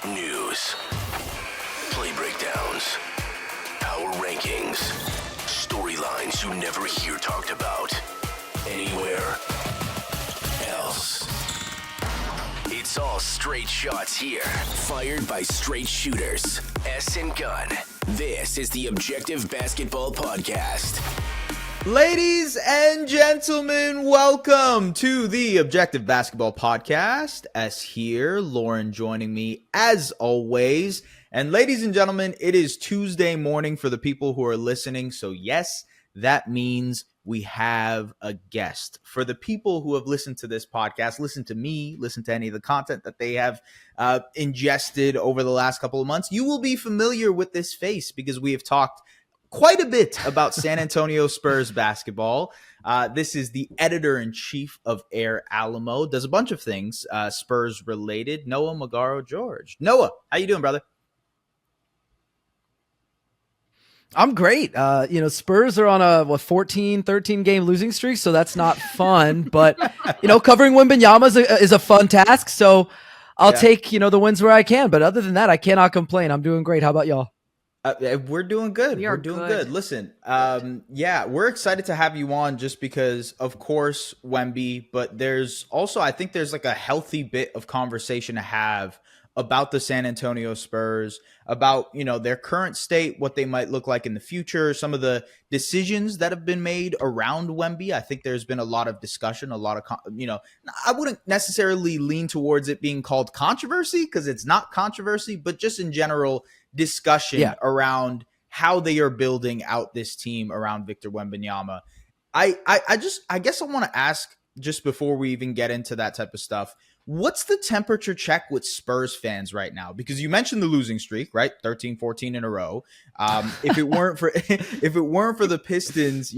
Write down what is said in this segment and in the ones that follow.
News, play breakdowns, power rankings, storylines you never hear talked about anywhere else. It's all straight shots here, fired by straight shooters. S and Gun. This is the Objective Basketball Podcast. Ladies and gentlemen, welcome to the Objective Basketball Podcast. S here, Lauren joining me as always. And ladies and gentlemen, it is Tuesday morning for the people who are listening. So yes, that means we have a guest. For the people who have listened to this podcast, listen to me, listen to any of the content that they have ingested over the last couple of months, you will be familiar with this face because we have talked quite a bit about San Antonio Spurs basketball. This is the editor-in-chief of Air Alamo. Does a bunch of things Spurs related. Noah Magaro-George. Noah, how you doing, brother? I'm great. Spurs are on a 13 game losing streak, so that's not fun. But covering Wembanyama is a fun task. So I'll take the wins where I can. But other than that, I cannot complain. I'm doing great. How about y'all? We're doing good. We're doing good. Listen, we're excited to have you on just because, of course, Wemby, but there's also, I think there's like a healthy bit of conversation to have about the San Antonio Spurs, about, their current state, what they might look like in the future, some of the decisions that have been made around Wemby. I think there's been a lot of discussion, a lot of, I wouldn't necessarily lean towards it being called controversy because it's not controversy, but just in general discussion around how they are building out this team around Victor Wembanyama. I guess I want to ask, just before we even get into that type of stuff, what's the temperature check with Spurs fans right now? Because you mentioned the losing streak, right? 13, 14 in a row. If it weren't for the Pistons,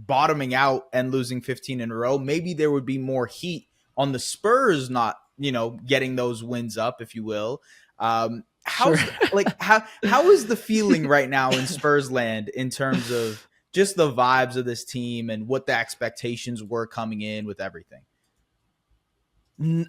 bottoming out and losing 15 in a row, maybe there would be more heat on the Spurs not, getting those wins up, if you will. How is the feeling right now in Spurs land in terms of just the vibes of this team and what the expectations were coming in with everything?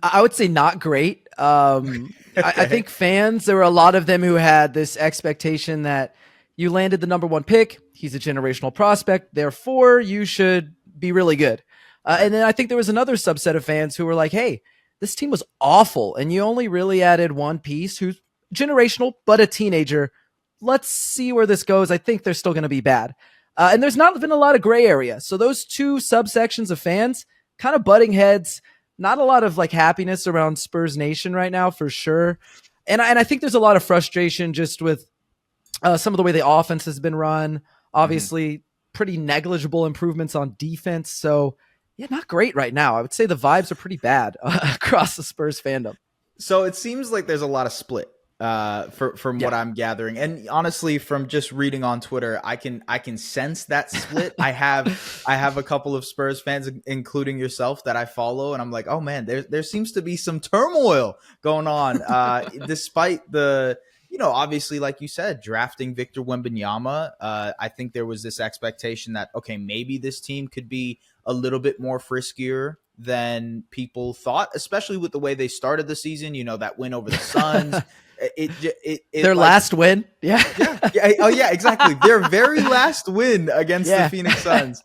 I would say not great. I think fans, there were a lot of them who had this expectation that you landed the number one pick. He's a generational prospect. Therefore, you should be really good. And then I think there was another subset of fans who were like, hey, this team was awful. And you only really added one piece who's generational, but a teenager. Let's see where this goes. I think they're still going to be bad. And there's not been a lot of gray area. So those two subsections of fans kind of butting heads. Not a lot of happiness around Spurs Nation right now, for sure. And I think there's a lot of frustration just with some of the way the offense has been run. Obviously, pretty negligible improvements on defense. So, not great right now. I would say the vibes are pretty bad across the Spurs fandom. So it seems like there's a lot of split from what I'm gathering. And honestly, from just reading on Twitter, I can sense that split. I have a couple of Spurs fans, including yourself, that I follow, and I'm like, oh man, there seems to be some turmoil going on, despite the, obviously, like you said, drafting Victor Wembanyama. I think there was this expectation that, okay, maybe this team could be a little bit more friskier than people thought, especially with the way they started the season, that win over the Suns. Their last win. Oh yeah, exactly. Their very last win against the Phoenix Suns,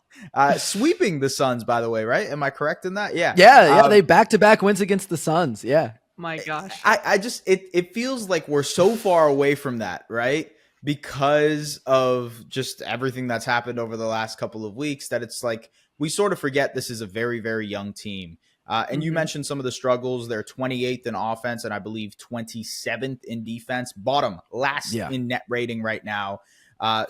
sweeping the Suns, by the way, right? Am I correct in that? Yeah. They back-to-back wins against the Suns. Yeah. My gosh. I just, it feels like we're so far away from that, right? Because of just everything that's happened over the last couple of weeks, that it's like, we sort of forget this is a very, very young team. And you mentioned some of the struggles. They're 28th in offense and I believe 27th in defense, bottom last in net rating right now.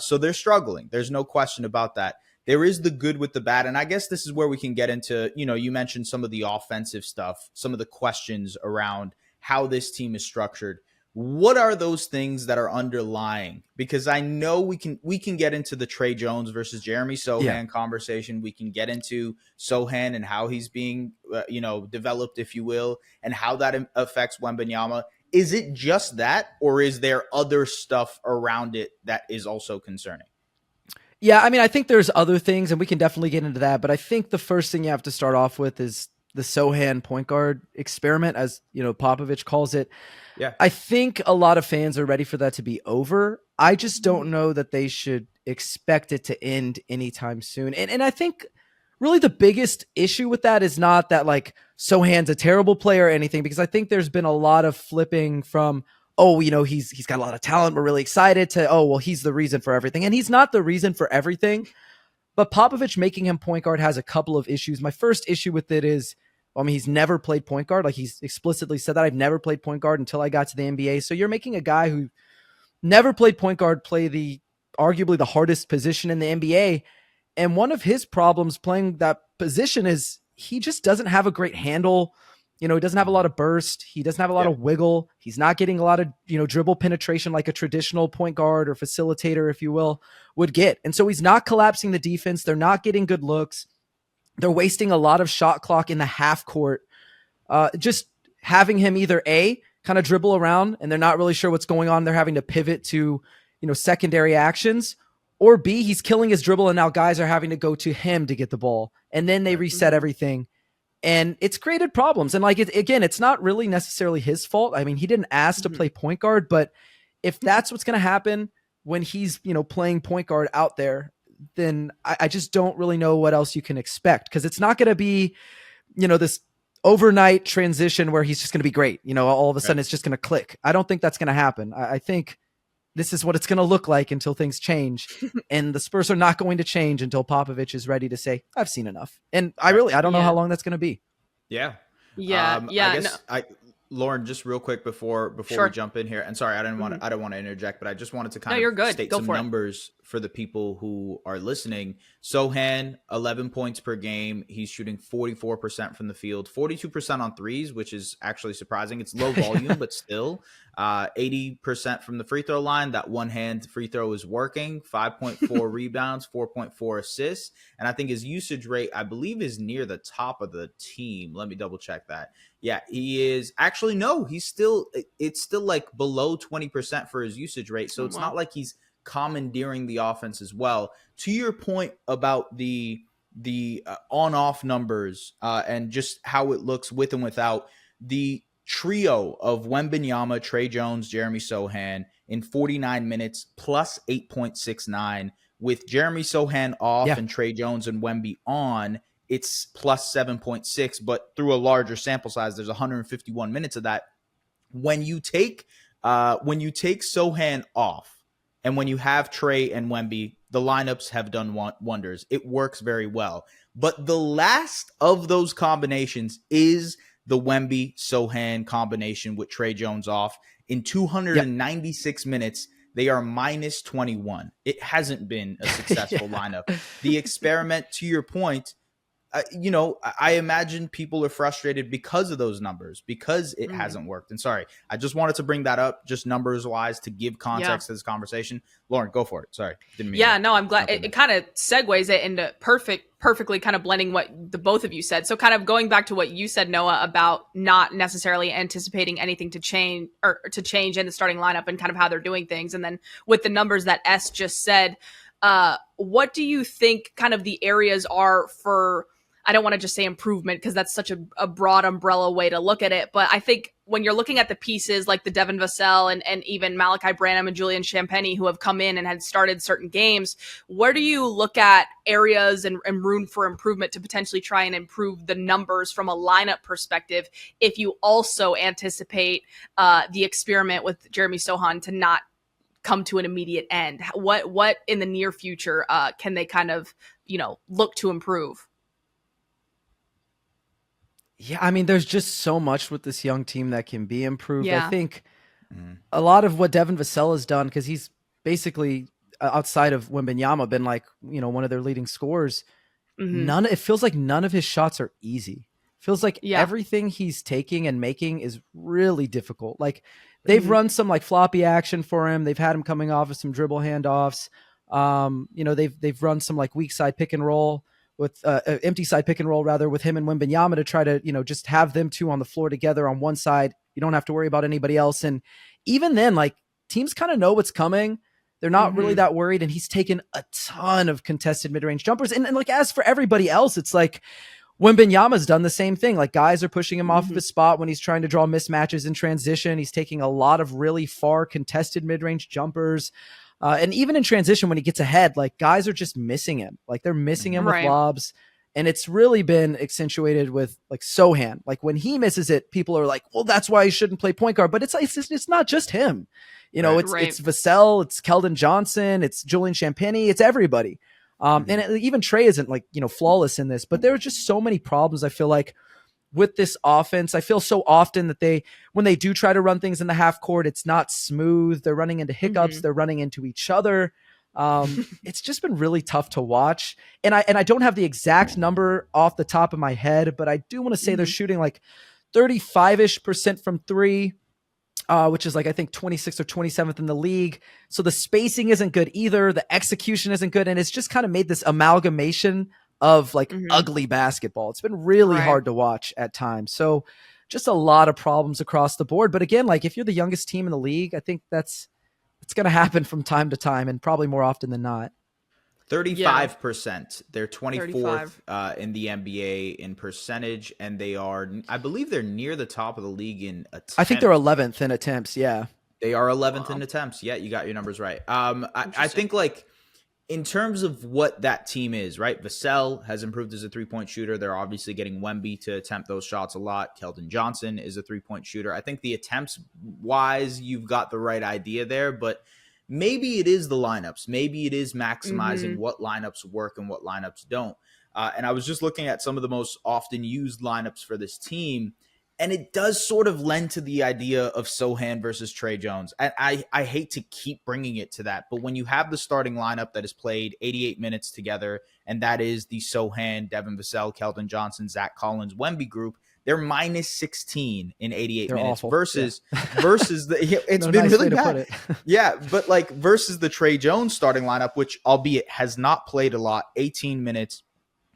So they're struggling. There's no question about that. There is the good with the bad. And I guess this is where we can get into, you mentioned some of the offensive stuff, some of the questions around how this team is structured. What are those things that are underlying? Because I know we can get into the Tre Jones versus Jeremy Sochan conversation. We can get into Sochan and how he's being, developed, if you will, and how that affects Wembanyama. Is it just that, or is there other stuff around it that is also concerning? Yeah, I mean, I think there's other things, and we can definitely get into that. But I think the first thing you have to start off with is the Sochan point guard experiment, as Popovich calls it. Yeah. I think a lot of fans are ready for that to be over. I just don't know that they should expect it to end anytime soon. And I think really the biggest issue with that is not that like Sochan's a terrible player or anything, because I think there's been a lot of flipping from, he's got a lot of talent, we're really excited, to, he's the reason for everything. And he's not the reason for everything. But Popovich making him point guard has a couple of issues. My first issue with it is, he's never played point guard. Like, he's explicitly said that I've never played point guard until I got to the NBA. So you're making a guy who never played point guard play arguably the hardest position in the NBA. And one of his problems playing that position is he just doesn't have a great handle. He doesn't have a lot of burst. He doesn't have a lot of wiggle. He's not getting a lot of, dribble penetration like a traditional point guard or facilitator, if you will, would get. And so he's not collapsing the defense. They're not getting good looks. They're wasting a lot of shot clock in the half court. Just having him either A, kind of dribble around and they're not really sure what's going on. They're having to pivot to, secondary actions, or B, he's killing his dribble and now guys are having to go to him to get the ball. And then they reset everything. And it's created problems. And it's not really necessarily his fault. I mean, he didn't ask to play point guard, but if that's what's going to happen when he's, playing point guard out there, then I just don't really know what else you can expect. Cause it's not going to be, this overnight transition where he's just going to be great. All of a sudden it's just going to click. I don't think that's going to happen. I think this is what it's going to look like until things change. And the Spurs are not going to change until Popovich is ready to say, I've seen enough. And I don't know how long that's going to be. Yeah. Yeah. I guess Lauren, just real quick before we jump in here, and sorry, I don't want to interject, but I just wanted to kind of state some numbers for the people who are listening. Sochan, 11 points per game. He's shooting 44% from the field, 42% on threes, which is actually surprising. It's low volume, but still 80% from the free throw line. That one hand free throw is working. 5.4 rebounds, 4.4 assists. And I think his usage rate, I believe, is near the top of the team. Let me double check that. Yeah, he is actually, no, it's still like below 20% for his usage rate. So it's not like he's commandeering the offense as well. To your point about the on-off numbers and just how it looks with and without, the trio of Wembanyama, Tre Jones, Jeremy Sochan in 49 minutes plus 8.69, with Jeremy Sochan off and Tre Jones and Wemby on, it's plus 7.6, but through a larger sample size, there's 151 minutes of that. When you take Sochan off, and when you have Tre and Wemby, the lineups have done wonders. It works very well. But the last of those combinations is the Wemby-Sochan combination with Tre Jones off. In 296 minutes, they are minus 21. It hasn't been a successful lineup. The experiment, to your point, I imagine people are frustrated because of those numbers, because it hasn't worked. And sorry, I just wanted to bring that up, just numbers wise, to give context to this conversation. Lauren, go for it. Sorry. Didn't mean I'm glad it kind of segues it into perfectly kind of blending what the both of you said. So kind of going back to what you said, Noah, about not necessarily anticipating anything to change in the starting lineup and kind of how they're doing things. And then with the numbers that S just said, what do you think kind of the areas are for, I don't want to just say improvement because that's such a broad umbrella way to look at it. But I think when you're looking at the pieces like the Devin Vassell and even Malachi Branham and Julian Champagny who have come in and had started certain games, where do you look at areas and room for improvement to potentially try and improve the numbers from a lineup perspective if you also anticipate the experiment with Jeremy Sochan to not come to an immediate end? What in the near future can they kind of, look to improve? Yeah, I mean, there's just so much with this young team that can be improved. Yeah. I think a lot of what Devin Vassell has done, because he's basically, outside of Wembanyama, been like, one of their leading scorers. It feels like none of his shots are easy. Feels like everything he's taking and making is really difficult. Like, they've run some like floppy action for him. They've had him coming off of some dribble handoffs. They've run some like weak side pick and roll with empty side pick and roll rather with him and Wembanyama to try to, just have them two on the floor together on one side. You don't have to worry about anybody else. And even then, like, teams kind of know what's coming. They're not really that worried. And he's taken a ton of contested mid-range jumpers. And like, as for everybody else, it's like, Wembanyama's done the same thing. Like, guys are pushing him off of his spot when he's trying to draw mismatches in transition. He's taking a lot of really far contested mid-range jumpers. And even in transition, when he gets ahead, like, guys are just missing him. Like, they're missing him with lobs. And it's really been accentuated with, like, Sochan. Like, when he misses it, people are like, well, that's why he shouldn't play point guard. But it's not just him. You know, it's Vassell, it's Keldon Johnson, it's Julian Champagnie, it's everybody. And even Tre isn't, like, you know, flawless in this, but there are just so many problems. I feel like with this offense, I feel so often that when they do try to run things in the half court, it's not smooth. They're running into hiccups. They're running into each other. It's just been really tough to watch. And I don't have the exact number off the top of my head, but I do want to say they're shooting like 35% from three. Which is, like, I think 26th or 27th in the league. So the spacing isn't good either. The execution isn't good. And it's just kind of made this amalgamation of, like, ugly basketball. It's been really hard to watch at times. So just a lot of problems across the board. But again, like, if you're the youngest team in the league, I think it's going to happen from time to time, and probably more often than not. 35%. They're 24th in the NBA in percentage, and they are, I believe they're near the top of the league in attempts. I think they're 11th in attempts, yeah. They are 11th in attempts. Yeah, you got your numbers right. I think, like, in terms of what that team is, right? Vassell has improved as a three-point shooter. They're obviously getting Wemby to attempt those shots a lot. Keldon Johnson is a three-point shooter. I think the attempts-wise, you've got the right idea there, but maybe it is the lineups. Maybe it is maximizing what lineups work and what lineups don't. And I was just looking at some of the most often used lineups for this team, and it does sort of lend to the idea of Sochan versus Tre Jones. And I hate to keep bringing it to that, but when you have the starting lineup that has played 88 minutes together, and that is the Sochan, Devin Vassell, Keldon Johnson, Zach Collins, Wemby group, they're minus 16 in 88 they're minutes awful. versus the it's no been nice really way to bad. put it. Yeah, but, like, versus the Tre Jones starting lineup, which, albeit has not played a lot, 18 minutes,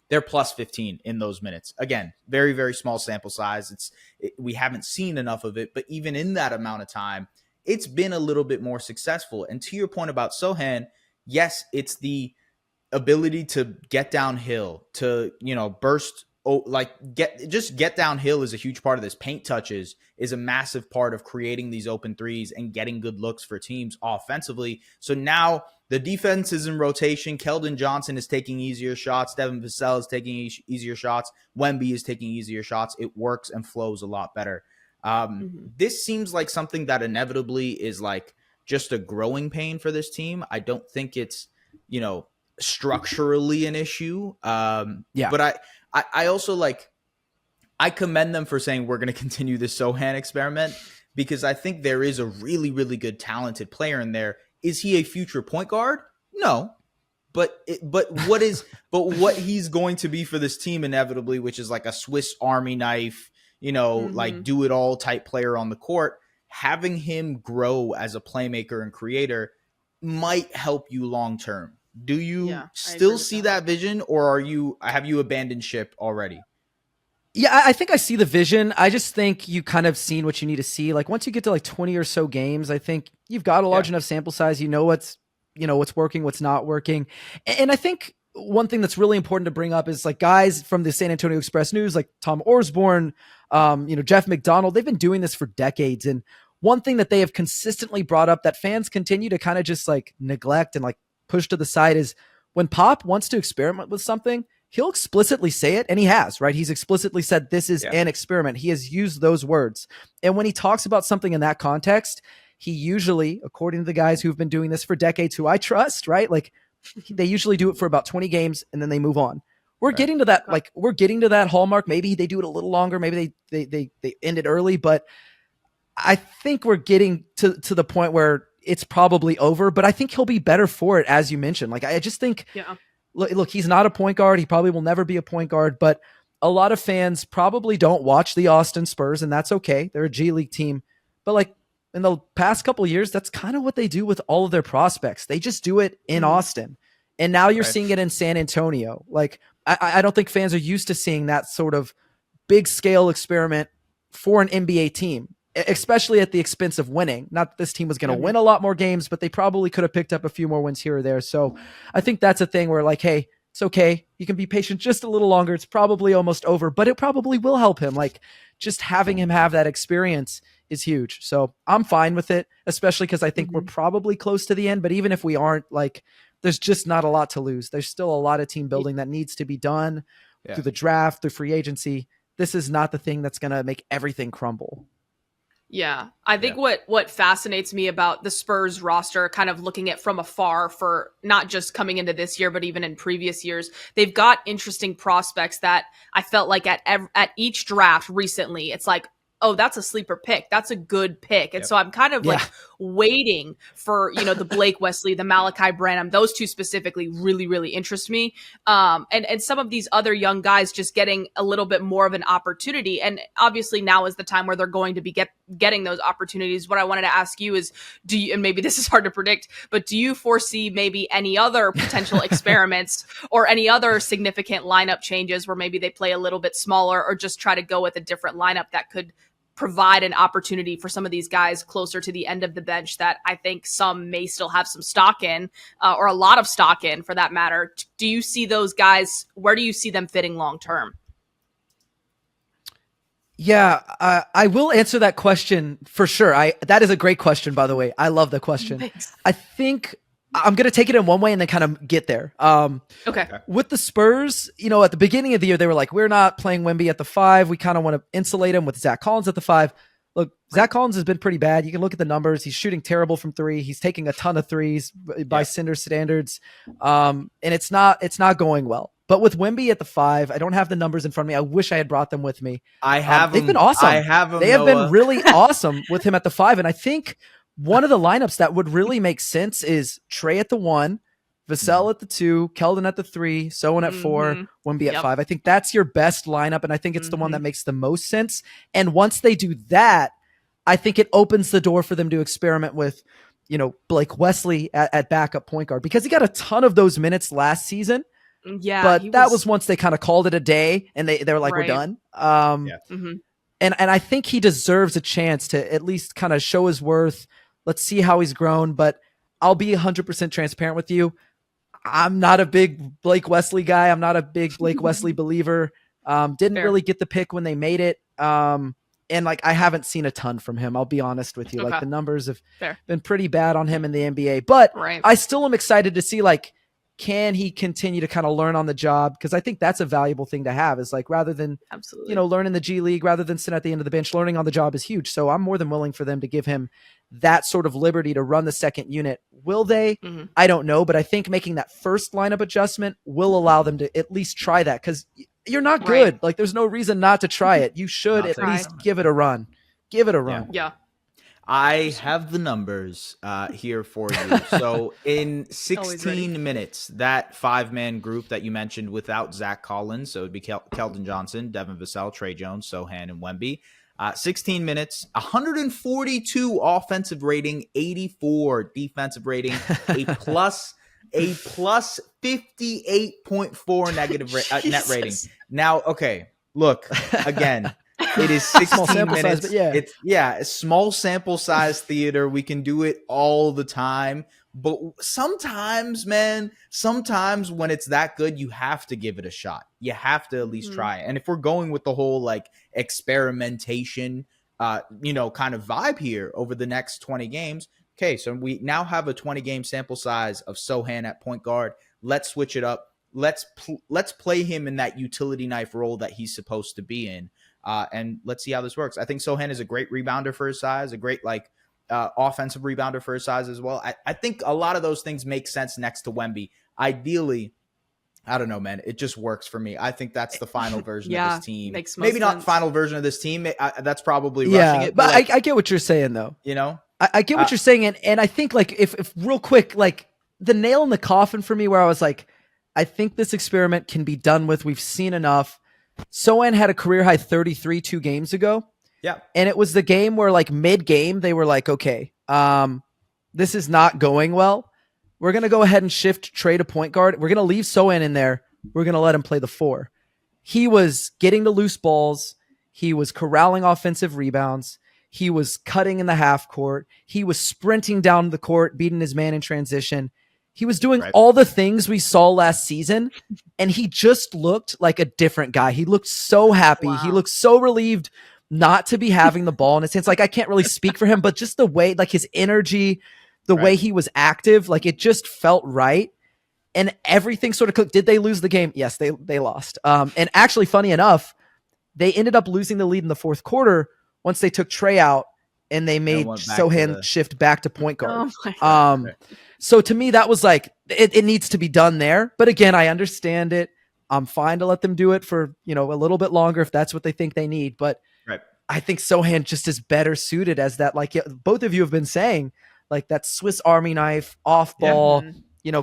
they're plus 15 in those minutes. Again, very, very small sample size. We haven't seen enough of it, but even in that amount of time, it's been a little bit more successful. And to your point about Sochan, yes, it's the ability to get downhill, to, you know, burst. Get downhill is a huge part of this. Paint touches is a massive part of creating these open threes and getting good looks for teams offensively. So now the defense is in rotation. Keldon Johnson is taking easier shots. Devin Vassell is taking easier shots. Wemby is taking easier shots. It works and flows a lot better. This seems like something that inevitably is, like, just a growing pain for this team. I don't think it's, you know, structurally an issue. But I also, like, I commend them for saying we're going to continue this Sochan experiment, because I think there is a really, really good talented player in there. Is he a future point guard? No, but what he's going to be for this team inevitably, which is like a Swiss Army knife, you know, like, do it all type player on the court. Having him grow as a playmaker and creator might help you long term. Do you still see that vision, or have you abandoned ship already? Yeah, I think I see the vision. I just think you kind of seen what you need to see. Like, once you get to, like, 20 or so games, I think you've got a large enough sample size. You know what's working, what's not working. And I think one thing that's really important to bring up is, like, guys from the San Antonio Express News, like Tom Orsborn, Jeff McDonald, they've been doing this for decades. And one thing that they have consistently brought up that fans continue to kind of just, like, neglect and, like, push to the side is when Pop wants to experiment with something, he'll explicitly say it, and he has, right? He's explicitly said this is an experiment. He has used those words. And when he talks about something in that context, he usually, according to the guys who've been doing this for decades, who I trust, right? Like, they usually do it for about 20 games and then they move on. We're getting to that, like, we're getting to that hallmark. Maybe they do it a little longer. Maybe they end it early, but I think we're getting to the point where it's probably over, but I think he'll be better for it, as you mentioned. Like, I just think, look, he's not a point guard. He probably will never be a point guard, but a lot of fans probably don't watch the Austin Spurs, and that's okay. They're a G League team. But, like, in the past couple of years, that's kind of what they do with all of their prospects. They just do it in Austin. And now you're seeing it in San Antonio. Like, I don't think fans are used to seeing that sort of big scale experiment for an NBA team, especially at the expense of winning. Not that this team was going to win a lot more games, but they probably could have picked up a few more wins here or there. So I think that's a thing where, like, hey, It's okay. You can be patient just a little longer. It's probably almost over, but it probably will help him. Like, just having him have that experience is huge. So I'm fine with it, especially because I think we're probably close to the end. But even if we aren't, like, there's just not a lot to lose. There's still a lot of team building that needs to be done through the draft, through free agency. This is not the thing that's going to make everything crumble. Yeah, I think what fascinates me about the Spurs roster, kind of looking at from afar for not just coming into this year, but even in previous years, they've got interesting prospects that I felt like at each draft recently, it's like, oh, that's a sleeper pick. That's a good pick. And so I'm kind of like waiting for, the Blake Wesley, the Malachi Branham, those two specifically really, really interest me. And some of these other young guys just getting a little bit more of an opportunity. And obviously now is the time where they're going to be getting those opportunities. What I wanted to ask you is, and maybe this is hard to predict, but do you foresee maybe any other potential experiments or any other significant lineup changes where maybe they play a little bit smaller or just try to go with a different lineup that could provide an opportunity for some of these guys closer to the end of the bench that I think some may still have some stock in, or a lot of stock in for that matter? Do you see those guys? Where do you see them fitting long term? Yeah, I will answer that question for sure. That is a great question, by the way. I love the question. Thanks. I think I'm going to take it in one way and then kind of get there. Okay. With the Spurs, at the beginning of the year, they were like, we're not playing Wemby at the 5. We kind of want to insulate him with Zach Collins at the 5. Look, Zach Collins has been pretty bad. You can look at the numbers. He's shooting terrible from 3. He's taking a ton of threes by Cinder standards. And it's not going well. But with Wemby at the 5, I don't have the numbers in front of me. I wish I had brought them with me. I have them. They've been awesome. I have them, They have been really awesome with him at the 5. And I think one of the lineups that would really make sense is Tre at the 1, Vassell at the 2, Keldon at the 3, Sochan at 4, Wemby at 5. I think that's your best lineup, and I think it's the one that makes the most sense. And once they do that, I think it opens the door for them to experiment with, Blake Wesley at backup point guard, because he got a ton of those minutes last season. Yeah, but that was once they kind of called it a day, and they were like, we're done. And I think he deserves a chance to at least kind of show his worth. Let's see how he's grown, but I'll be 100% transparent with you. I'm not a big Blake Wesley guy. I'm not a big Blake Wesley believer. Didn't really get the pick when they made it. And I haven't seen a ton from him. I'll be honest with you. Like, the numbers have been pretty bad on him in the NBA, but I still am excited to see, can he continue to kind of learn on the job? Because I think that's a valuable thing to have, is rather than, learn in the G League, rather than sit at the end of the bench, learning on the job is huge. So I'm more than willing for them to give him that sort of liberty to run the second unit. Will they? I don't know, but I think making that first lineup adjustment will allow them to at least try that, because you're not good. There's no reason not to try it. You should at least give it a run. Give it a run. Yeah. I have the numbers here for you. So in 16 minutes, that 5-man group that you mentioned without Zach Collins, so it would be Keldon Johnson, Devin Vassell, Tre Jones, Sochan, and Wemby. 16 minutes, 142 offensive rating, 84 defensive rating, a plus 58.4 negative net rating. Now, okay, look, again, it is 16 minutes. Size, it's a small sample size theater. We can do it all the time. But sometimes, man, when it's that good, you have to give it a shot. You have to at least try it. And if we're going with the whole experimentation, kind of vibe here over the next 20 games, okay, so we now have a 20-game sample size of Sochan at point guard. Let's switch it up. Let's play him in that utility knife role that he's supposed to be in, and let's see how this works. I think Sochan is a great rebounder for his size, a great offensive rebounder for his size as well. I think a lot of those things make sense next to Wemby. Ideally, I don't know, man. It just works for me. I think that's the final version of this team. Makes Maybe not sense. Final version of this team. That's probably rushing it. But I get what you're saying, though. I get what you're saying, and I think if real quick, the nail in the coffin for me, where I was like, I think this experiment can be done with. We've seen enough. Sochan had a career high 33 2 games ago. Yeah. And it was the game where mid-game, they were like, okay, this is not going well. We're going to go ahead and shift Tre to point guard. We're going to leave Sochan in there. We're going to let him play the 4. He was getting the loose balls. He was corralling offensive rebounds. He was cutting in the half court. He was sprinting down the court, beating his man in transition. He was doing all the things we saw last season, and he just looked like a different guy. He looked so happy. Wow. He looked so relieved not to be having the ball in his hands. Like, I can't really speak for him, but just the way, like his energy, the way he was active, like it just felt right. And everything sort of clicked. Did they lose the game? Yes, they lost. And actually, funny enough, they ended up losing the lead in the fourth quarter once they took Tre out and they made Sochan shift back to point guard. So to me, that was like, it needs to be done there. But again, I understand it. I'm fine to let them do it for, a little bit longer if that's what they think they need. But I think Sochan just is better suited as that, like both of you have been saying, like that Swiss Army knife, off ball,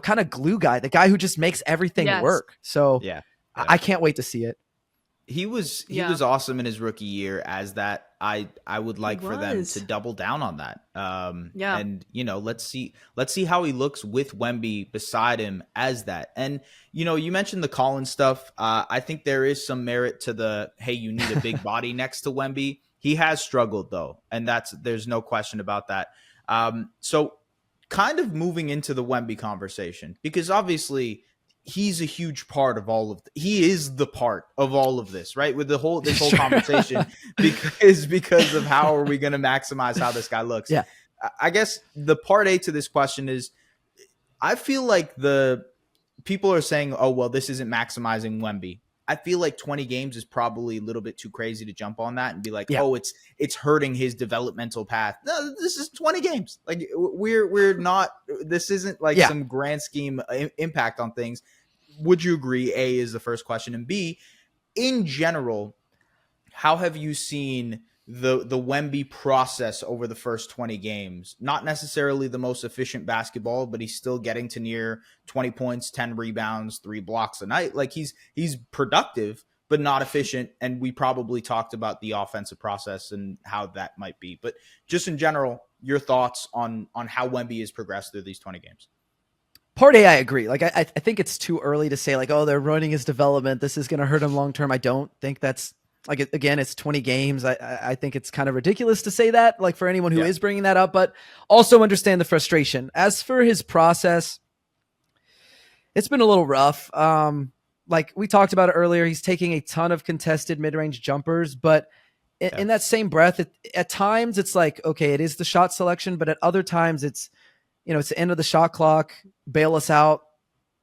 kind of glue guy, the guy who just makes everything work. So I can't wait to see it. He was awesome in his rookie year as that. I would like for them to double down on that. And let's see how he looks with Wemby beside him as that. And you mentioned the Collins stuff. I think there is some merit to the, hey, you need a big body next to Wemby. He has struggled though, and there's no question about that. So kind of moving into the Wemby conversation, because obviously he's a huge part of he is the part of all of this, right? With this whole conversation, because of how are we going to maximize how this guy looks? Yeah. I guess the part A to this question is, I feel like the people are saying, oh, well, this isn't maximizing Wemby. I feel like 20 games is probably a little bit too crazy to jump on that and be like, oh, it's hurting his developmental path. No, this is 20 games. Like we're not, this isn't like some grand scheme impact on things. Would you agree? A is the first question. And B, in general, how have you seen the Wemby process over the first 20 games? Not necessarily the most efficient basketball, but he's still getting to near 20 points, 10 rebounds, 3 blocks a night. Like he's productive, but not efficient. And we probably talked about the offensive process and how that might be. But just in general, your thoughts on how Wemby has progressed through these 20 games. Part A, I agree. Like I think it's too early to say like, oh, they're ruining his development, this is going to hurt him long term. I don't think that's, like, again, it's 20 games. I think it's kind of ridiculous to say that, like, for anyone who is bringing that up, but also understand the frustration. As for his process, it's been a little rough. Like we talked about it earlier, he's taking a ton of contested mid-range jumpers, but in that same breath, at times it's like, okay, it is the shot selection, but at other times it's, it's the end of the shot clock, bail us out.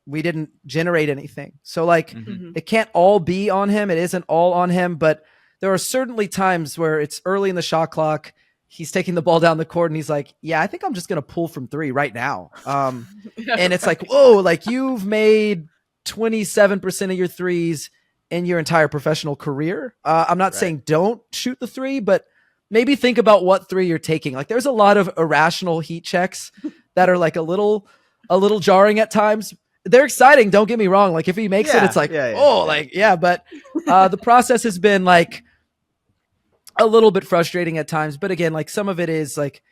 We didn't generate anything. So like it can't all be on him. It isn't all on him, but there are certainly times where it's early in the shot clock. He's taking the ball down the court and he's like, yeah, I think I'm just going to pull from 3 right now. And it's like, whoa, like you've made 27% of your threes in your entire professional career. I'm not saying don't shoot the 3, but maybe think about what 3 you're taking. Like there's a lot of irrational heat checks that are like a little jarring at times. They're exciting. Don't get me wrong. Like if he makes it, it's like, but the process has been like a little bit frustrating at times. But again, like some of it is like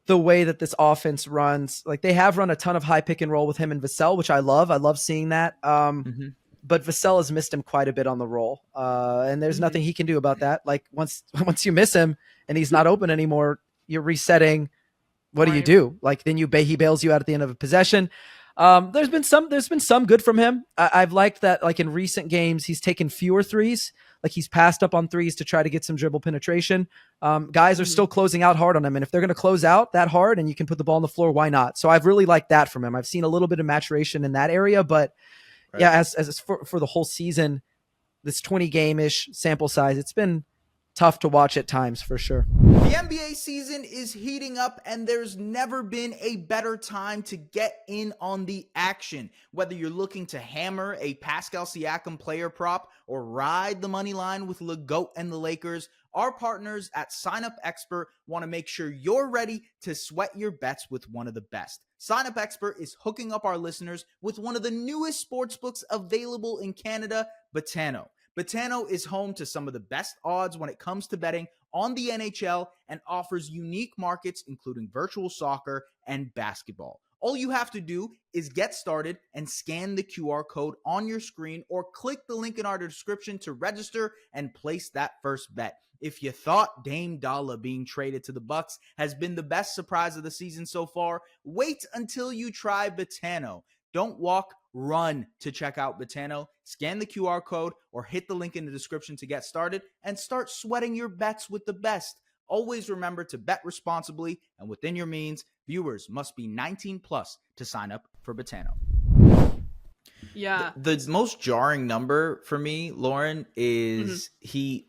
the way that this offense runs. Like they have run a ton of high pick and roll with him and Vassell, which I love. I love seeing that. But Vassell has missed him quite a bit on the roll. And there's nothing he can do about that. Like once you miss him and he's not open anymore, you're resetting. What do you do? Like then he bails you out at the end of a possession. There's been some good from him. I've liked that, like in recent games, he's taken fewer threes. Like he's passed up on threes to try to get some dribble penetration. Guys are still closing out hard on him. And if they're going to close out that hard and you can put the ball on the floor, why not? So I've really liked that from him. I've seen a little bit of maturation in that area, but as for the whole season, this 20 game-ish sample size, it's been tough to watch at times for sure. The NBA season is heating up and there's never been a better time to get in on the action. Whether you're looking to hammer a Pascal Siakam player prop or ride the money line with LeGoat and the Lakers, our partners at Sign Up Expert want to make sure you're ready to sweat your bets with one of the best. Sign Up Expert is hooking up our listeners with one of the newest sportsbooks available in Canada, Betano. Betano is home to some of the best odds when it comes to betting on the NHL and offers unique markets including virtual soccer and basketball. All you have to do is get started and scan the QR code on your screen or click the link in our description to register and place that first bet. If you thought Dame Dalla being traded to the Bucks has been the best surprise of the season so far, wait until you try Betano. Don't walk, run to check out Betano. Scan the QR code or hit the link in the description to get started and start sweating your bets with the best. Always remember to bet responsibly and within your means. Viewers must be 19 plus to sign up for Betano. Yeah. The most jarring number for me, Lauren, is he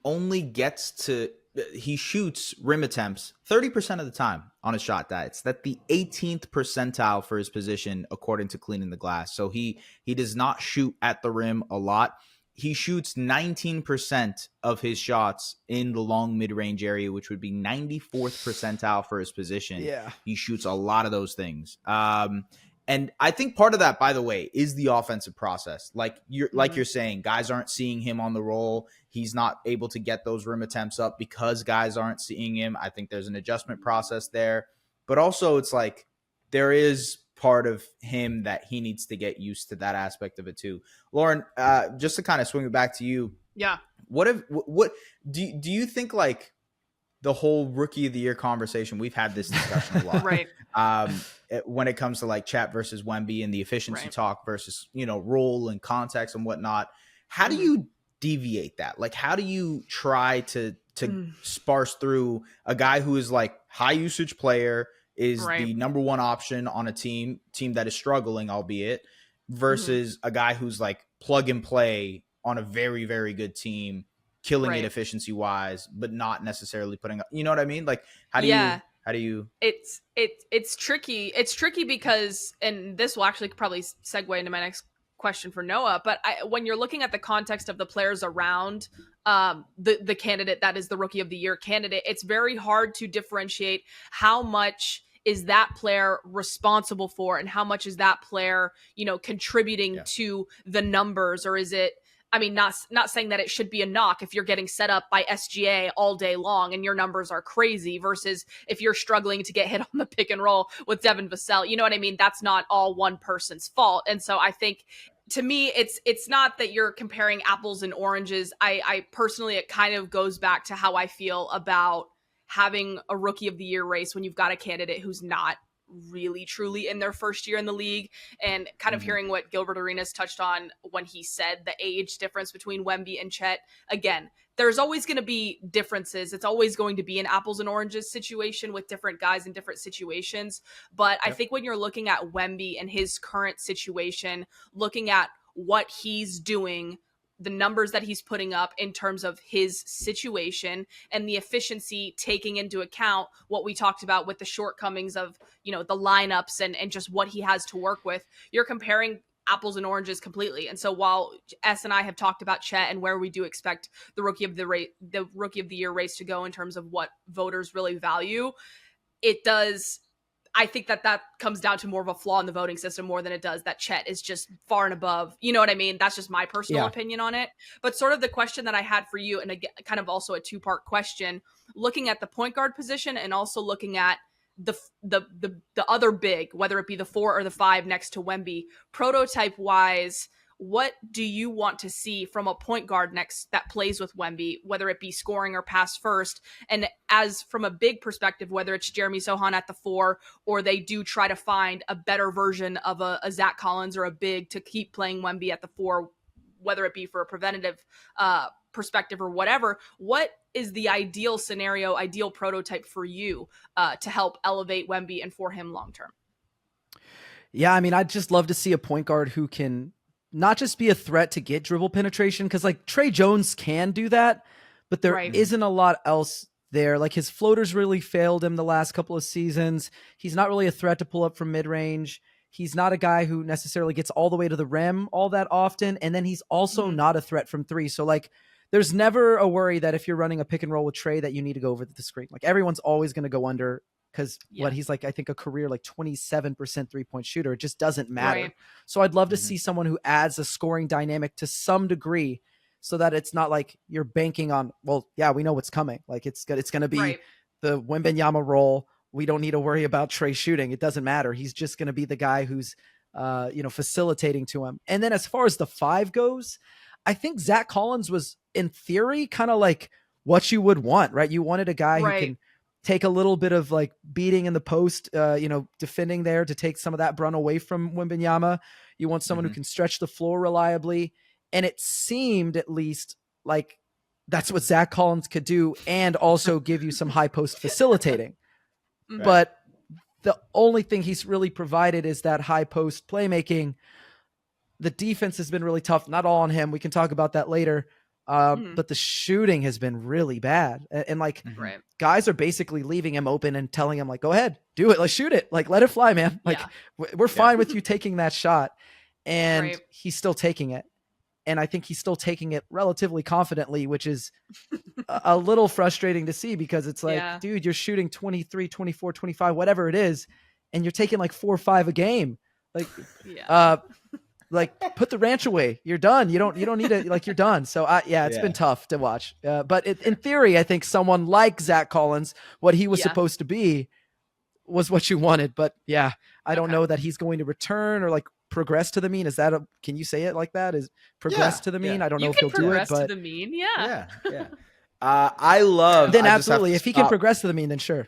shoots rim attempts 30% of the time on his shot diets. That's the 18th percentile for his position, according to Cleaning the Glass. So he does not shoot at the rim a lot. He shoots 19% of his shots in the long mid-range area, which would be 94th percentile for his position. Yeah. He shoots a lot of those things. And I think part of that, by the way, is the offensive process. Like you're saying, guys aren't seeing him on the roll. He's not able to get those rim attempts up because guys aren't seeing him. I think there's an adjustment process there. But also it's like there is part of him that he needs to get used to that aspect of it too. Lauren, just to kind of swing it back to you. Yeah. What do you think, like, the whole rookie of the year conversation, we've had this discussion a lot. Right. When it comes to like Chet versus Wemby and the efficiency talk versus, role and context and whatnot, how do you deviate that? Like, how do you try to sparse through a guy who is like high usage player, is the number one option on a team that is struggling, albeit, versus a guy who's like plug and play on a very, very good team, killing it efficiency wise, but not necessarily putting up, you know what I mean? Like, how do you, it's tricky. It's tricky because, and this will actually probably segue into my next question for Noah, but when you're looking at the context of the players around the candidate that is the rookie of the year candidate, it's very hard to differentiate how much is that player responsible for and how much is that player, contributing to the numbers, or is it, I mean, not saying that it should be a knock if you're getting set up by SGA all day long and your numbers are crazy versus if you're struggling to get hit on the pick and roll with Devin Vassell. You know what I mean? That's not all one person's fault. And so I think, to me, it's not that you're comparing apples and oranges. I personally, it kind of goes back to how I feel about having a rookie of the year race when you've got a candidate who's not really truly in their first year in the league, and kind of hearing what Gilbert Arenas touched on when he said the age difference between Wemby and Chet. Again, there's always going to be differences. It's always going to be an apples and oranges situation with different guys in different situations. But I think when you're looking at Wemby and his current situation, looking at what he's doing, the numbers that he's putting up in terms of his situation and the efficiency, taking into account what we talked about with the shortcomings of, the lineups and just what he has to work with, you're comparing apples and oranges completely. And so while S and I have talked about Chet and where we do expect the rookie of the year race to go in terms of what voters really value, I think that comes down to more of a flaw in the voting system more than it does that Chet is just far and above. You know what I mean? That's just my personal opinion on it. But sort of the question that I had for you, and again, kind of also a two-part question, looking at the point guard position and also looking at the other big, whether it be the 4 or the 5 next to Wemby, prototype wise, what do you want to see from a point guard next that plays with Wemby, whether it be scoring or pass first? And as from a big perspective, whether it's Jeremy Sochan at the 4, or they do try to find a better version of a Zach Collins or a big to keep playing Wemby at the 4, whether it be for a preventative perspective or whatever, what is the ideal scenario, ideal prototype for you to help elevate Wemby and for him long-term? Yeah, I mean, I'd just love to see a point guard who can not just be a threat to get dribble penetration, because like Tre Jones can do that, but there isn't a lot else there. Like his floaters really failed him the last couple of seasons. He's not really a threat to pull up from mid-range. He's not a guy who necessarily gets all the way to the rim all that often. And then he's also not a threat from 3. So like there's never a worry that if you're running a pick and roll with Tre that you need to go over the screen. Like everyone's always going to go under, because he's like, I think a career like 27% 3-point shooter. It just doesn't matter. So I'd love to see someone who adds a scoring dynamic to some degree, so that it's not like you're banking on, well, yeah, we know what's coming. Like it's going to be the Wembanyama role, we don't need to worry about Tre shooting. It doesn't matter. He's just going to be the guy who's, facilitating to him. And then as far as the 5 goes, I think Zach Collins was in theory kind of like what you would want, right? You wanted a guy who can take a little bit of like beating in the post, defending there to take some of that brunt away from Wembanyama. You want someone who can stretch the floor reliably. And it seemed at least like that's what Zach Collins could do and also give you some high post facilitating. Right. But the only thing he's really provided is that high post playmaking. The defense has been really tough. Not all on him. We can talk about that later. But the shooting has been really bad. And guys are basically leaving him open and telling him like, go ahead, do it. Like shoot it. Like let it fly, man. Like we're fine with you taking that shot. And he's still taking it. And I think he's still taking it relatively confidently, which is a little frustrating to see because it's like, dude, you're shooting 23, 24, 25, whatever it is. And you're taking like 4 or 5 a game. Like, put the ranch away. You're done. You don't need to, like, you're done. So it's been tough to watch. But in theory, I think someone like Zach Collins, what he was supposed to be was what you wanted. But I don't know that he's going to return or like progress to the mean. Is that can you say it like that? Is progress to the mean? I don't know if he'll do it, but to the mean. I love, then absolutely. If he can progress to the mean, then sure.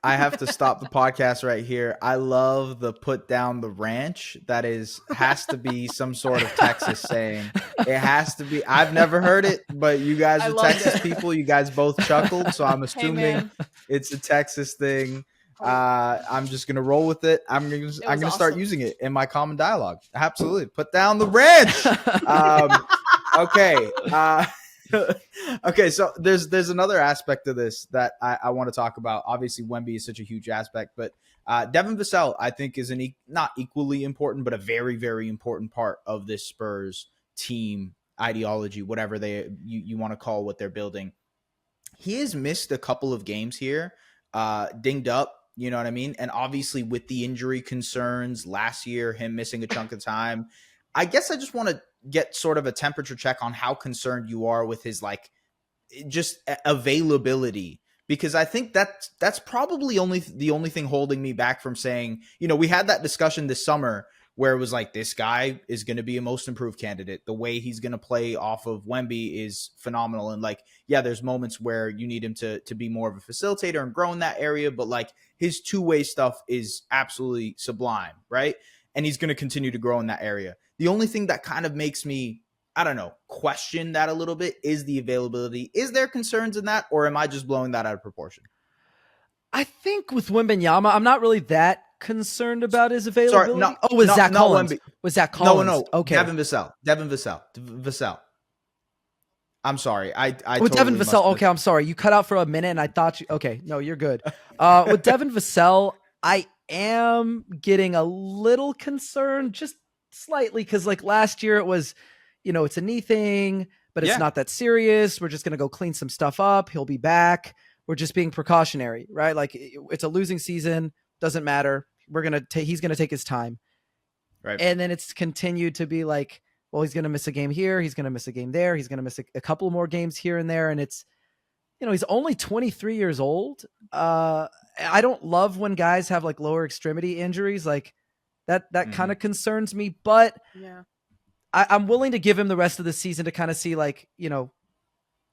I have to stop the podcast right here. I love the put down the ranch. That has to be some sort of Texas saying. It has to be. I've never heard it, but you guys are Texas people. You guys both chuckled, so I'm assuming it's a Texas thing. I'm just gonna roll with it. I'm gonna start using it in my common dialogue. Absolutely, put down the ranch. Okay. Okay, so there's another aspect of this that I want to talk about. Obviously, Wemby is such a huge aspect, but Devin Vassell, I think, is not equally important, but a very, very important part of this Spurs team ideology, whatever you want to call what they're building. He has missed a couple of games here, dinged up, you know what I mean? And obviously with the injury concerns last year, him missing a chunk of time, I guess I just want to get sort of a temperature check on how concerned you are with his like just availability, because I think that's probably the only thing holding me back from saying, we had that discussion this summer where it was like, this guy is going to be a most improved candidate. The way he's going to play off of Wemby is phenomenal. And like, there's moments where you need him to be more of a facilitator and grow in that area, but like his two-way stuff is absolutely sublime, right? And he's going to continue to grow in that area. The only thing that kind of makes me, I don't know, question that a little bit is the availability. Is there concerns in that, or am I just blowing that out of proportion? I think with Wembanyama, I'm not really that concerned about his availability. Sorry, Zach Collins. Wemby. Was Zach Collins? No. Okay. Devin Vassell. I'm sorry. I with totally Devin Vassell. Okay, I'm sorry. You cut out for a minute, and I thought you. Okay, no, you're good. With Devin Vassell, I am getting a little concerned, just slightly, because like last year it was, it's a knee thing, but it's not that serious. We're just gonna go clean some stuff up. He'll be back. We're just being precautionary, right? Like it's a losing season. Doesn't matter. He's gonna take his time. Right. And then it's continued to be like, well, he's gonna miss a game here. He's gonna miss a game there. He's gonna miss a couple more games here and there. And it's, he's only 23 years old. I don't love when guys have like lower extremity injuries. Like that kind of concerns me, but I'm willing to give him the rest of the season to kind of see like,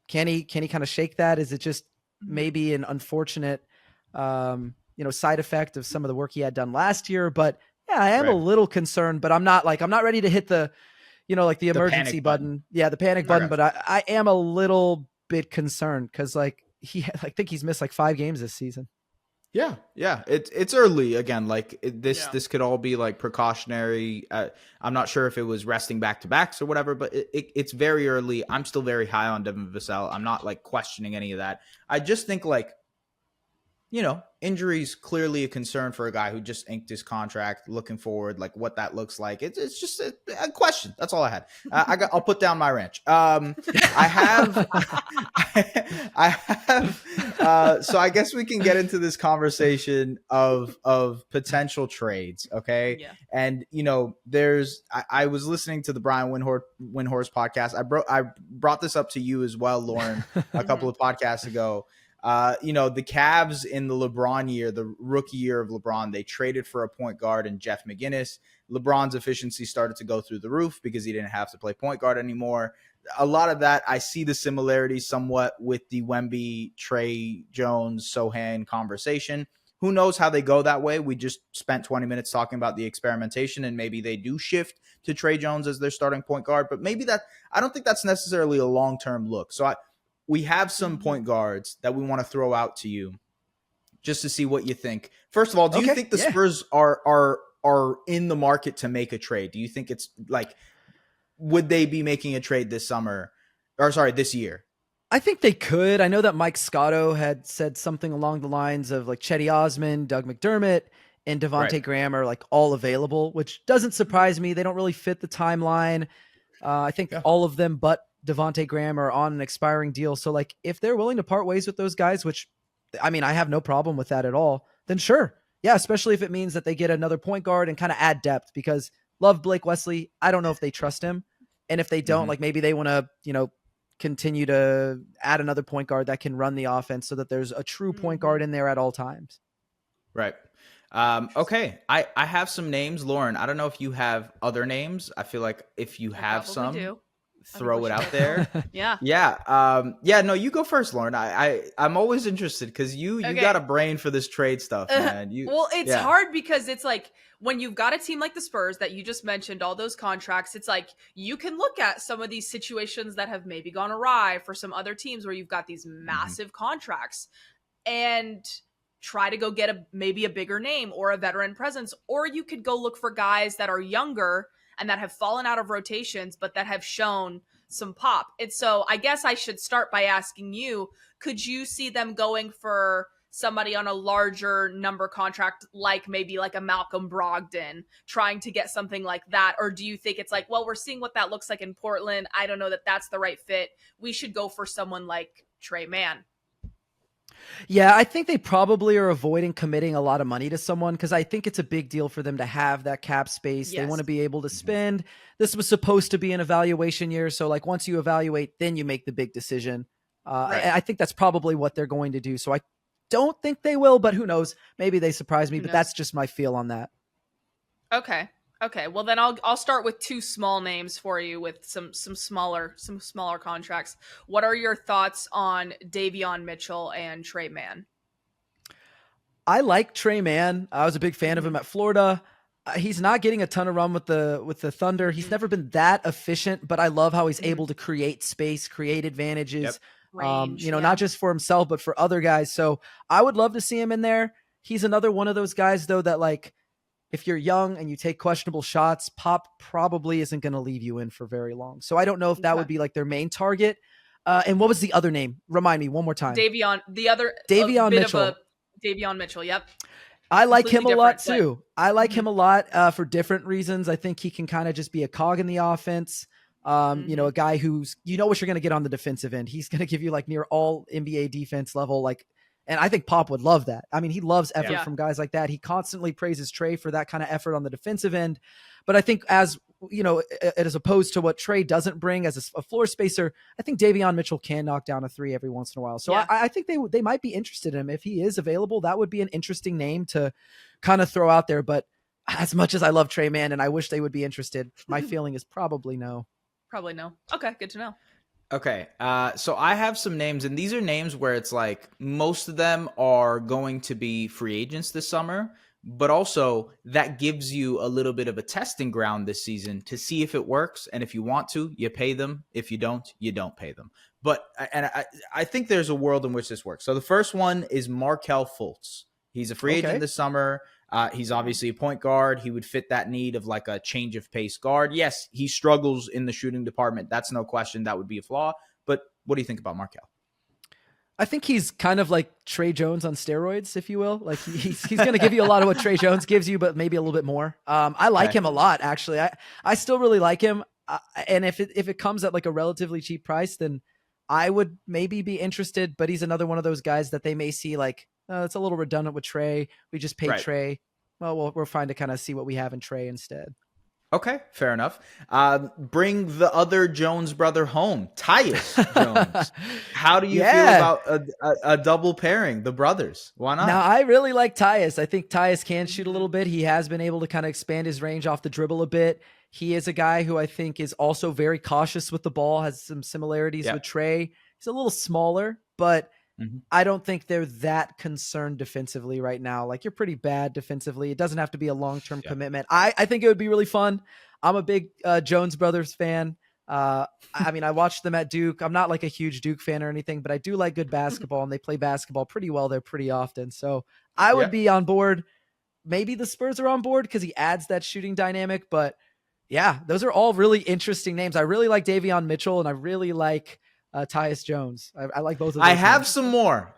can he kind of shake that? Is it just maybe an unfortunate, side effect of some of the work he had done last year? But I am a little concerned, but I'm not ready to hit the, like the emergency button. Yeah. The panic button, but I am a little bit concerned. Cause like I think he's missed like 5 games this season. Yeah. It's early again. Like this could all be like precautionary. I'm not sure if it was resting back to backs or whatever, but it's very early. I'm still very high on Devin Vassell. I'm not like questioning any of that. I just think like, injuries clearly a concern for a guy who just inked his contract. Looking forward, like what that looks like. It's just a question. That's all I had. I'll put down my ranch. I have. So I guess we can get into this conversation of potential trades. Okay. Yeah. And I was listening to the Brian Windhorst podcast. I brought this up to you as well, Lauren, a couple of podcasts ago. The Cavs in the LeBron year, the rookie year of LeBron, they traded for a point guard and Jeff McGinnis. LeBron's efficiency started to go through the roof because he didn't have to play point guard anymore. A lot of that, I see the similarities somewhat with the Wemby, Tre Jones, Sochan conversation. Who knows how they go that way? We just spent 20 minutes talking about the experimentation, and maybe they do shift to Tre Jones as their starting point guard. But maybe I don't think that's necessarily a long-term look. So we have some point guards that we want to throw out to you just to see what you think. First of all, do you think the Spurs are in the market to make a trade? Do you think it's like, would they be making a trade this year? I think they could. I know that Mike Scotto had said something along the lines of like Chetty Osman, Doug McDermott, and Devontae Graham are like all available, which doesn't surprise me. They don't really fit the timeline. I think all of them but Devontae Graham are on an expiring deal. So like if they're willing to part ways with those guys, which I mean, I have no problem with that at all, then sure. Yeah, especially if it means that they get another point guard and kind of add depth, because love Blake Wesley. I don't know if they trust him. And if they don't, like maybe they want to, continue to add another point guard that can run the offense so that there's a true point guard in there at all times. Right. Okay. I have some names, Lauren. I don't know if you have other names. I feel like if you have some, throw it out there. Yeah. Yeah. No, you go first, Lauren. I'm always interested because you got a brain for this trade stuff, man. Well, it's hard because it's like when you've got a team like the Spurs that you just mentioned, all those contracts, it's like you can look at some of these situations that have maybe gone awry for some other teams where you've got these massive contracts and try to go get maybe a bigger name or a veteran presence, or you could go look for guys that are younger and that have fallen out of rotations, but that have shown some pop. And so I guess I should start by asking you, could you see them going for somebody on a larger number contract, like maybe like a Malcolm Brogdon, trying to get something like that? Or do you think it's like, well, we're seeing what that looks like in Portland. I don't know that that's the right fit. We should go for someone like Tre Mann. Yeah, I think they probably are avoiding committing a lot of money to someone because I think it's a big deal for them to have that cap space. Yes. They want to be able to spend. This was supposed to be an evaluation year. So like once you evaluate, then you make the big decision. Right. I think that's probably what they're going to do. So I don't think they will, but who knows? Maybe they surprise me, but that's just my feel on that. Okay. Well, then I'll start with two small names for you with some smaller contracts. What are your thoughts on Devion Mitchell and Tre Mann? I like Tre Mann. I was a big fan of him at Florida. He's not getting a ton of run with the Thunder. He's never been that efficient, but I love how he's able to create space, create advantages. Yep. Range, not just for himself, but for other guys. So I would love to see him in there. He's another one of those guys, though, that like, if you're young and you take questionable shots, Pop probably isn't going to leave you in for very long. So I don't know if that would be like their main target. And what was the other name? Remind me one more time. Devion Mitchell. Devion Mitchell. Yep. I like him a lot too. I like him a lot for different reasons. I think he can kind of just be a cog in the offense. A guy who's, what you're going to get on the defensive end. He's going to give you like near all NBA defense level, and I think Pop would love that. I mean, he loves effort from guys like that. He constantly praises Tre for that kind of effort on the defensive end. But I think as opposed to what Tre doesn't bring as a floor spacer, I think Devion Mitchell can knock down a three every once in a while. So I think they might be interested in him. If he is available, that would be an interesting name to kind of throw out there. But as much as I love Tre Mann and I wish they would be interested, my feeling is probably no. Probably no. Okay, good to know. Okay, so I have some names, and these are names where it's like most of them are going to be free agents this summer, but also that gives you a little bit of a testing ground this season to see if it works, and if you want to, you pay them. If you don't pay them. But I think there's a world in which this works. So the first one is Markelle Fultz. He's a free agent this summer. He's obviously a point guard. He would fit that need of like a change of pace guard. Yes, he struggles in the shooting department. That's no question. That would be a flaw. But what do you think about Markelle? I think he's kind of like Tre Jones on steroids, if you will. Like he's going to give you a lot of what Tre Jones gives you, but maybe a little bit more. I like him a lot, actually. I still really like him. And if it comes at like a relatively cheap price, then I would maybe be interested. But he's another one of those guys that they may see like, it's a little redundant with Tre. We just paid Tre. Well, we're fine to kind of see what we have in Tre instead. Okay, fair enough. Bring the other Jones brother home, Tyus Jones. How do you feel about a double pairing, the brothers? Why not? Now, I really like Tyus. I think Tyus can shoot a little bit. He has been able to kind of expand his range off the dribble a bit. He is a guy who I think is also very cautious with the ball, has some similarities with Tre. He's a little smaller, but I don't think they're that concerned defensively right now. Like, you're pretty bad defensively. It doesn't have to be a long-term commitment. I think it would be really fun. I'm a big Jones Brothers fan. I mean, I watched them at Duke. I'm not like a huge Duke fan or anything, but I do like good basketball, and they play basketball pretty well there pretty often. So I would be on board. Maybe the Spurs are on board because he adds that shooting dynamic. But yeah, those are all really interesting names. I really like Devion Mitchell, and I really like Tyus Jones. I like both of them. I have some more.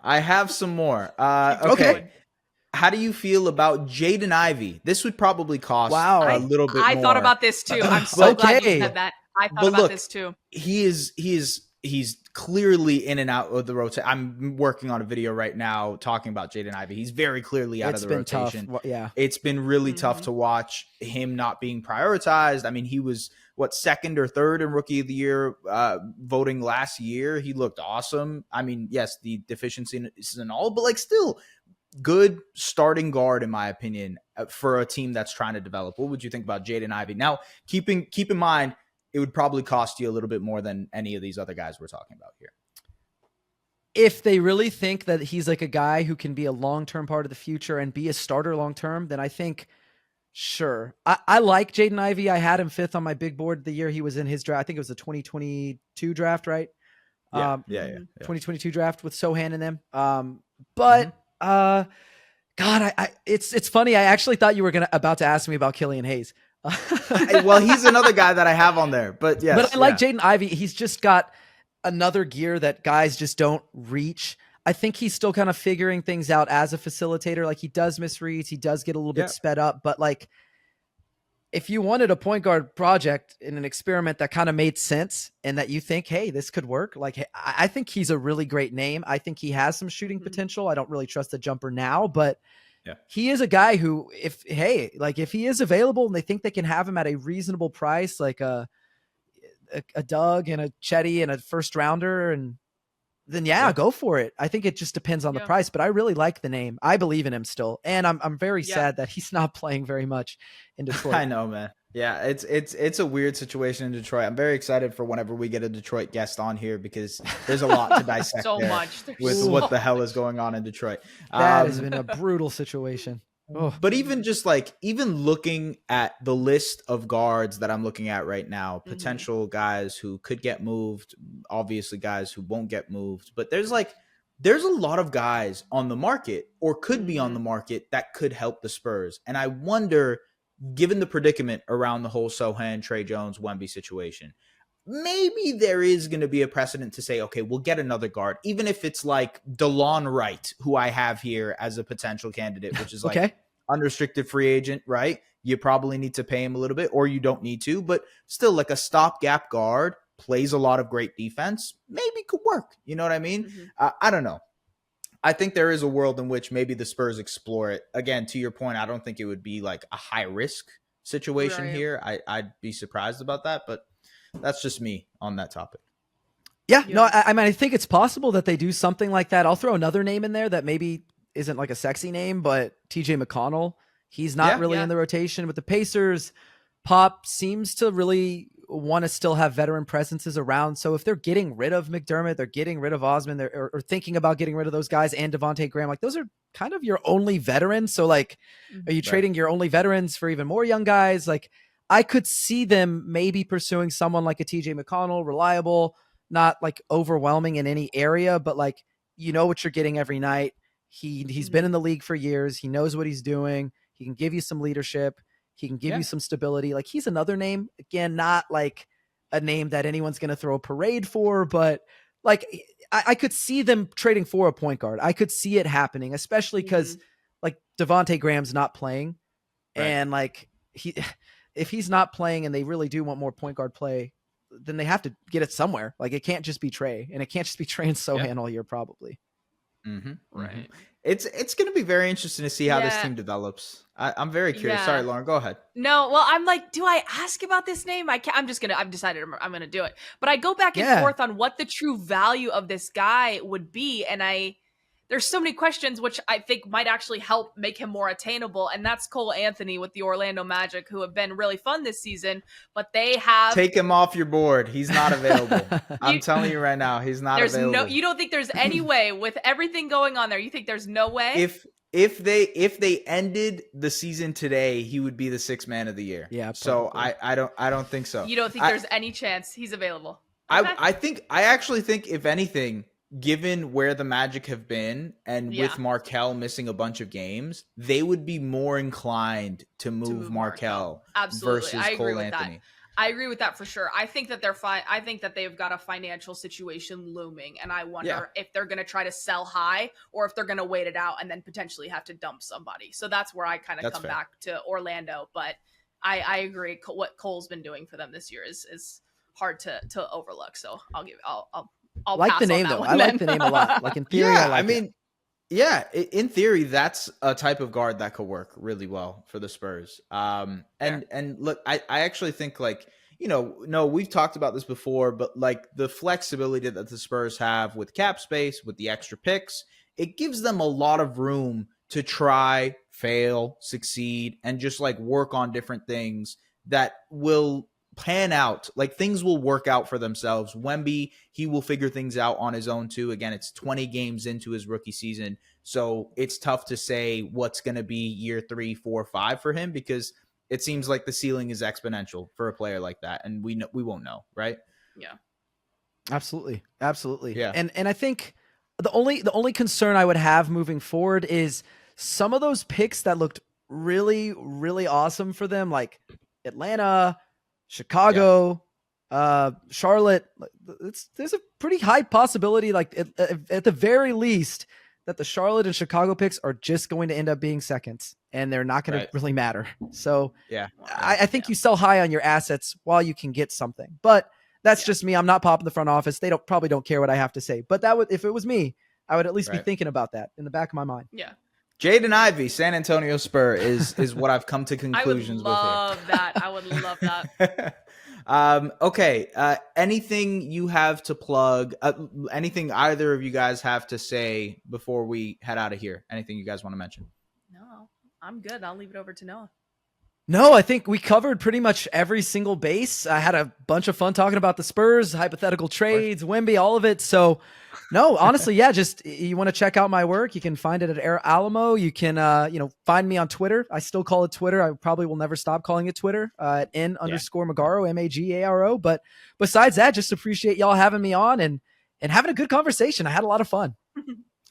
Okay. How do you feel about Jaden Ivey? This would probably cost a little bit more. I thought about this too. I'm so glad you said that. I thought about this too. He's clearly in and out of the rotation. I'm working on a video right now talking about Jaden Ivey. He's very clearly out of the rotation. Tough. Yeah. It's been really tough to watch him not being prioritized. I mean, he was second or third in Rookie of the Year voting last year. He looked awesome. I mean, yes, the deficiency is and all, but like still good starting guard in my opinion for a team that's trying to develop. What would you think about Jaden Ivey? Now, keep in mind it would probably cost you a little bit more than any of these other guys we're talking about here. If they really think that he's like a guy who can be a long-term part of the future and be a starter long-term, then I think sure. I like Jaden Ivey. I had him 5th on my big board the year he was in his draft. I think it was the 2022 draft, right? Yeah. 2022 draft with Sochan in them. But God, it's funny. I actually thought you were about to ask me about Killian Hayes. Well, he's another guy that I have on there, but yes. But I like Jaden Ivey. He's just got another gear that guys just don't reach. I think he's still kind of figuring things out as a facilitator. Like, he does miss reads. He does get a little bit sped up, but like, if you wanted a point guard project in an experiment that kind of made sense and that you think, hey, this could work. Like, I think he's a really great name. I think he has some shooting potential. I don't really trust the jumper now, but he is a guy who, if he is available and they think they can have him at a reasonable price, like a Doug and a Chetty and a first rounder, and then go for it. I think it just depends on the price, but I really like the name. I believe in him still. And I'm very sad that he's not playing very much in Detroit. I know, man. Yeah, it's a weird situation in Detroit. I'm very excited for whenever we get a Detroit guest on here because there's a lot to dissect with what the hell is going on in Detroit. That has been a brutal situation. Oh. But even looking at the list of guards that I'm looking at right now, potential guys who could get moved, obviously guys who won't get moved, but there's a lot of guys on the market or could be on the market that could help the Spurs. And I wonder, given the predicament around the whole Sochan, Tre Jones, Wemby situation, maybe there is going to be a precedent to say, okay, we'll get another guard, even if it's like DeLon Wright, who I have here as a potential candidate, which is like unrestricted free agent, right? You probably need to pay him a little bit, or you don't need to, but still like a stopgap guard, plays a lot of great defense, maybe could work. You know what I mean? I don't know. I think there is a world in which maybe the Spurs explore it. Again, to your point, I don't think it would be like a high risk situation here. I'd be surprised about that, but that's just me on that topic. No, I mean, I think it's possible that they do something like that. I'll throw another name in there that maybe isn't like a sexy name, but TJ McConnell. He's not really in the rotation with the Pacers. Pop seems to really want to still have veteran presences around. So if they're getting rid of McDermott, they're getting rid of Osman, or thinking about getting rid of those guys and Devontae Graham, like those are kind of your only veterans. So like, are you trading your only veterans for even more young guys? Like, I could see them maybe pursuing someone like a TJ McConnell, reliable, not like overwhelming in any area, but like, you know what you're getting every night. He's been in the league for years. He knows what he's doing. He can give you some leadership. He can give you some stability. Like, he's another name, again, not like a name that anyone's going to throw a parade for, but like, I could see them trading for a point guard. I could see it happening, especially because like Devontae Graham's not playing, and like if he's not playing and they really do want more point guard play, then they have to get it somewhere. Like, it can't just be Tre, and it can't just be Tre and Sochan all year, probably. Right. It's going to be very interesting to see how this team develops. I'm very curious. Sorry, Lauren, go ahead. No, well, I'm like, do I ask about this name? I've decided I'm going to do it. But I go back and forth on what the true value of this guy would be. And there's so many questions, which I think might actually help make him more attainable. And that's Cole Anthony with the Orlando Magic, who have been really fun this season, but they have... Take him off your board. He's not available. I'm telling you right now, he's not available. You don't think there's any way with everything going on there? You think there's no way? If they ended the season today, he would be the sixth man of the year. Yeah. So I don't think so. You don't think there's any chance he's available? Okay. I actually think, if anything, given where the Magic have been and with Markelle missing a bunch of games, they would be more inclined to move Markelle versus Cole Anthony. I agree with that for sure. I think that they're fine. I think that they've got a financial situation looming, and I wonder if they're going to try to sell high or if they're going to wait it out and then potentially have to dump somebody. So that's where I kind of come back to Orlando. But I agree. What Cole's been doing for them this year is hard to overlook. So I'll like pass the name on that though. one, I then. like the name a lot. Like in theory, I mean, in theory, that's a type of guard that could work really well for the Spurs. And look, I actually think, like, no, we've talked about this before, but like the flexibility that the Spurs have with cap space, with the extra picks, it gives them a lot of room to try, fail, succeed, and just like work on different things that will pan out. Like, things will work out for themselves. Wemby, he will figure things out on his own too. Again, it's 20 games into his rookie season, so it's tough to say what's going to be year 3, 4, 5 for him, because it seems like the ceiling is exponential for a player like that, and we won't know, right? Yeah, absolutely. Yeah, and I think the only concern I would have moving forward is some of those picks that looked really, really awesome for them, like Atlanta, Chicago, Charlotte. There's a pretty high possibility, like at the very least, that the Charlotte and Chicago picks are just going to end up being seconds, and they're not going to really matter. So I think you sell high on your assets while you can get something. But that's just me. I'm not popping the front office. They probably don't care what I have to say. But if it was me, I would at least be thinking about that in the back of my mind. Yeah. Jaden Ivey, San Antonio Spur is what I've come to conclusions with here. I would love that. Okay. Anything you have to plug? Anything either of you guys have to say before we head out of here? Anything you guys want to mention? No, I'm good. I'll leave it over to Noah. No, I think we covered pretty much every single base. I had a bunch of fun talking about the Spurs, hypothetical trades, Wemby, all of it. So, no, honestly, just you want to check out my work, you can find it at Alamo. You can, find me on Twitter. I still call it Twitter. I probably will never stop calling it Twitter at @N_Magaro, Magaro. But besides that, just appreciate y'all having me on and having a good conversation. I had a lot of fun.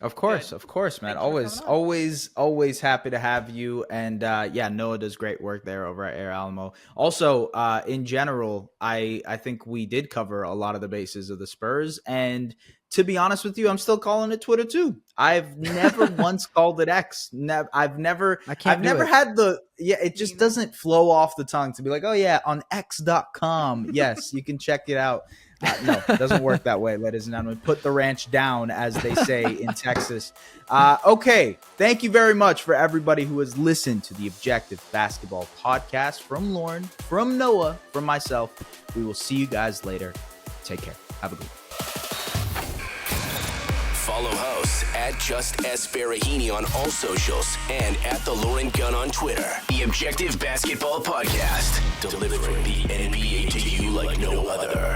Of course, man. Always happy to have you. And Noah does great work there over at Alamo. Also, in general, I think we did cover a lot of the bases of the Spurs. And to be honest with you, I'm still calling it Twitter too. I've never once called it X. I've never had it just doesn't flow off the tongue to be like, oh yeah, on X.com. Yes, you can check it out. No, it doesn't work that way, ladies and gentlemen. Put the ranch down, as they say in Texas. Okay, thank you very much for everybody who has listened to the Objective Basketball Podcast. From Lauren, from Noah, from myself. We will see you guys later. Take care. Have a good one. Follow hosts at Just S. Barahini on all socials and at The Lauren Gunn on Twitter. The Objective Basketball Podcast, delivering the NBA to you like no other.